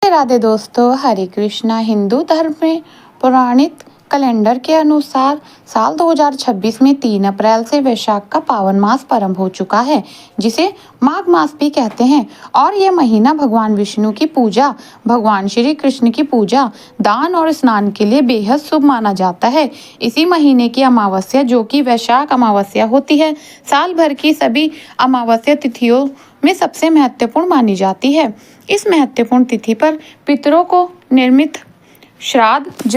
राधे राधे दोस्तों, हरे कृष्णा। हिंदू धर्म में पौराणिक कैलेंडर के अनुसार साल 2026 में 3 अप्रैल से वैशाख का पावन मास प्रारंभ हो चुका है, जिसे माघ मास भी कहते हैं। और ये महीना भगवान विष्णु की पूजा, भगवान श्री कृष्ण की पूजा, दान और स्नान के लिए बेहद शुभ माना जाता है। इसी महीने की अमावस्या, जो कि वैशाख अमावस्या होती है, साल भर की सभी अमावस्या तिथियों में सबसे महत्वपूर्ण मानी जाती है। इस महत्वपूर्ण तिथि पर पितरों को निर्मित श्राद्ध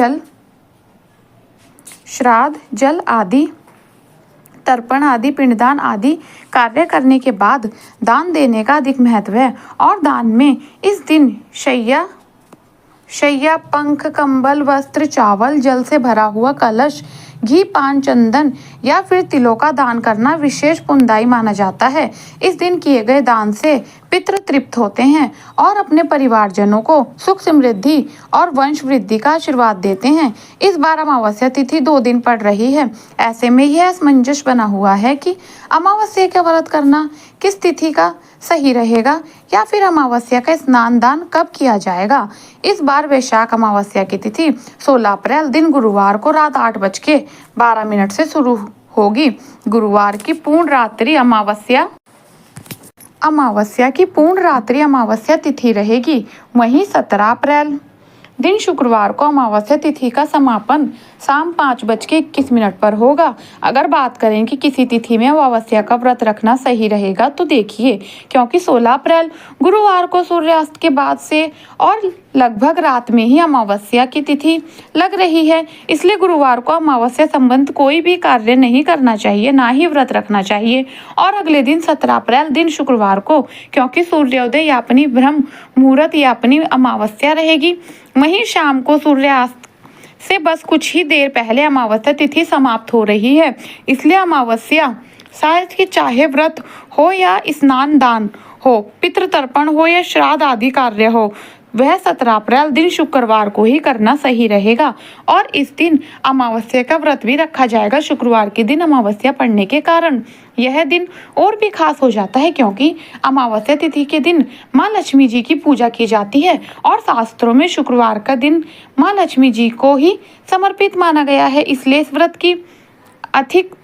जल आदि, तर्पण आदि, पिंडदान आदि कार्य करने के बाद दान देने का अधिक महत्व है। और दान में इस दिन शैया, पंख, कंबल, वस्त्र, चावल, जल से भरा हुआ कलश, घी, पान, चंदन या फिर तिलों का दान करना विशेष पुण्यदायी माना जाता है। इस दिन किए गए दान से पितृ तृप्त होते हैं और अपने परिवारजनों को सुख, समृद्धि और वंश वृद्धि का आशीर्वाद देते हैं। इस बार अमावस्या तिथि 2 दिन पड़ रही है। ऐसे में यह असमंजस बना हुआ है कि अमावस्या का व्रत करना किस तिथि का सही रहेगा या फिर अमावस्या का स्नान दान कब किया जाएगा। इस बार वैशाख अमावस्या की तिथि 16 अप्रैल दिन गुरुवार को रात 8:12 से शुरू होगी। गुरुवार की पूर्ण रात्रि अमावस्या तिथि रहेगी। वहीं 17 अप्रैल दिन शुक्रवार को अमावस्या तिथि का समापन शाम 5:21 पर होगा। अगर बात करें कि किसी तिथि में अमावस्या का व्रत रखना सही रहेगा, तो देखिए, क्योंकि 16 अप्रैल गुरुवार को सूर्यास्त के बाद से और लगभग रात में ही अमावस्या की तिथि लग रही है, इसलिए गुरुवार को अमावस्या संबंध कोई भी कार्य नहीं करना चाहिए, ना ही व्रत रखना चाहिए। और अगले दिन 17 अप्रैल दिन शुक्रवार को, क्योंकि सूर्योदय या अपनी ब्रह्म मुहूर्त या अपनी अमावस्या रहेगी, वहीं शाम को सूर्यास्त से बस कुछ ही देर पहले अमावस्या तिथि समाप्त हो रही है। इसलिए अमावस्या शायद कि चाहे व्रत हो या स्नान दान हो, पितृ तर्पण हो या श्राद्ध आदि कार्य हो, वह 17 अप्रैल दिन शुक्रवार को ही करना सही रहेगा। और इस दिन अमावस्या का व्रत भी रखा जाएगा। शुक्रवार के दिन अमावस्या पड़ने के कारण यह दिन और भी खास हो जाता है, क्योंकि अमावस्या तिथि के दिन माँ लक्ष्मी जी की पूजा की जाती है और शास्त्रों में शुक्रवार का दिन माँ लक्ष्मी जी को ही समर्पित माना गया है। इसलिए इस व्रत की अधिक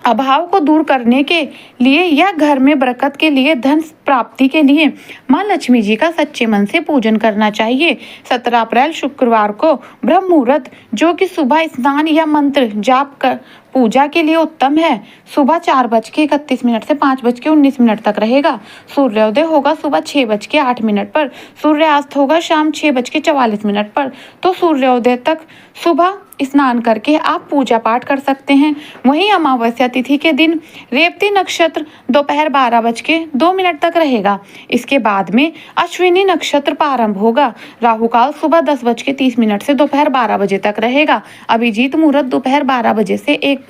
अभाव को दूर करने के लिए या घर में बरकत के लिए, धन प्राप्ति के लिए माँ लक्ष्मी जी का सच्चे मन से पूजन करना चाहिए। 17 अप्रैल शुक्रवार को ब्रह्म मुहूर्त, जो कि सुबह स्नान या मंत्र जाप कर पूजा के लिए उत्तम है, सुबह 4:31 से 5:19 तक रहेगा। सूर्योदय होगा सुबह 6:08 पर, सूर्यास्त होगा शाम 6:44 पर। तो सूर्योदय तक सुबह स्नान करके आप पूजा पाठ कर सकते हैं। वहीं अमावस्या तिथि के दिन रेवती नक्षत्र दोपहर 12:02 तक रहेगा। इसके बाद में अश्विनी नक्षत्र प्रारंभ होगा। राहु काल सुबह 10:30 से दोपहर 12 बजे तक रहेगा। अभिजीत मुहूर्त दोपहर 12 बजे से 1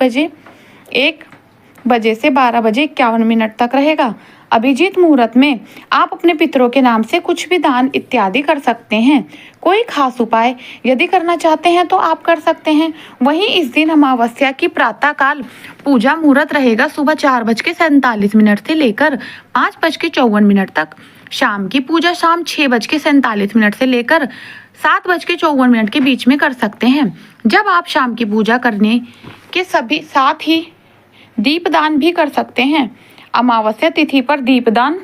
बजे से 12:51 तक रहेगा। अभिजीत मुहूर्त में आप अपने पितरों के नाम से कुछ भी दान इत्यादि कर सकते हैं। कोई खास उपाय यदि करना चाहते हैं तो आप कर सकते हैं। वहीं इस दिन अमावस्या की प्रातः काल पूजा मुहूर्त रहेगा सुबह 4:47 से लेकर 5:54 तक। शाम की पूजा शाम 6:47 से लेकर 7:54 के बीच में कर सकते हैं। जब आप शाम की पूजा करने के साथ ही दीपदान भी कर सकते हैं। अमावस्या तिथि पर दीपदान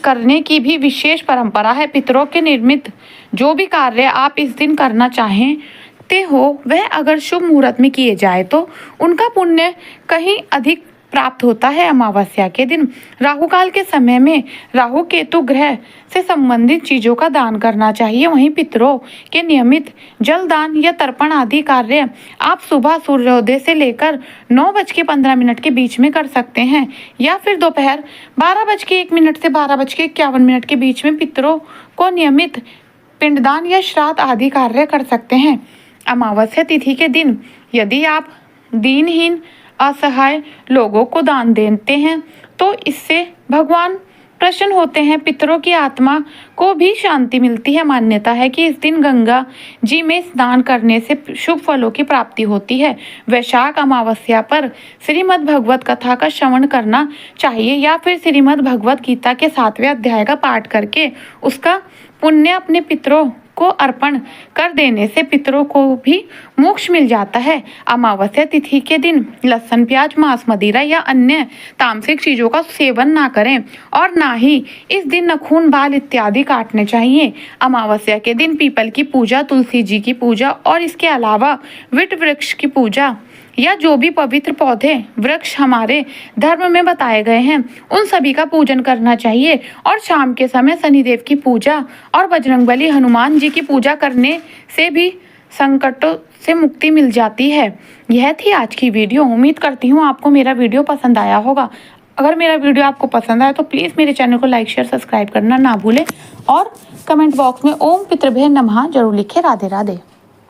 करने की भी विशेष परंपरा है। पितरों के निर्मित जो भी कार्य आप इस दिन करना चाहते हो, वह अगर शुभ मुहूर्त में किए जाए तो उनका पुण्य कहीं अधिक प्राप्त होता है। अमावस्या के दिन राहु काल के समय में राहु केतु ग्रह से संबंधित चीजों का दान करना चाहिए। वहीं पितरों के नियमित जल दान या तर्पण आदि कार्य आप सुबह सूर्योदय से लेकर 9:15 के बीच में कर सकते हैं, या फिर दोपहर 12:01 से 12:51 के बीच में पितरों को नियमित पिंडदान या श्राद्ध आदि कार्य कर सकते हैं। अमावस्या तिथि के दिन यदि आप दीनहीन असहाय लोगों को दान देते हैं तो इससे भगवान प्रसन्न होते हैं। पितरों की आत्मा को भी शांति मिलती है। मान्यता है कि इस दिन गंगा जी में स्नान करने से शुभ फलों की प्राप्ति होती है। वैशाख अमावस्या पर श्रीमद् भगवत कथा का श्रवण करना चाहिए, या फिर श्रीमद् भगवत गीता के 7वें अध्याय का पाठ करके उसका पुण्य अपने पितरों को अर्पण कर देने से पितरों को भी मोक्ष मिल जाता है। अमावस्या तिथि के दिन लहसुन, प्याज, मांस, मदिरा या अन्य तामसिक चीजों का सेवन ना करें और ना ही इस दिन नाखून, बाल इत्यादि काटने चाहिए। अमावस्या के दिन पीपल की पूजा, तुलसी जी की पूजा और इसके अलावा वट वृक्ष की पूजा या जो भी पवित्र पौधे वृक्ष हमारे धर्म में बताए गए हैं उन सभी का पूजन करना चाहिए। और शाम के समय शनिदेव की पूजा और बजरंगबली, हनुमान जी की पूजा करने से भी संकटों से मुक्ति मिल जाती है। यह थी आज की वीडियो। उम्मीद करती हूँ आपको मेरा वीडियो पसंद आया होगा। अगर मेरा वीडियो आपको पसंद आया तो प्लीज़ मेरे चैनल को लाइक, शेयर, सब्सक्राइब करना ना भूलें और कमेंट बॉक्स में ओम पितृभ्य नमः जरूर लिखें। राधे राधे।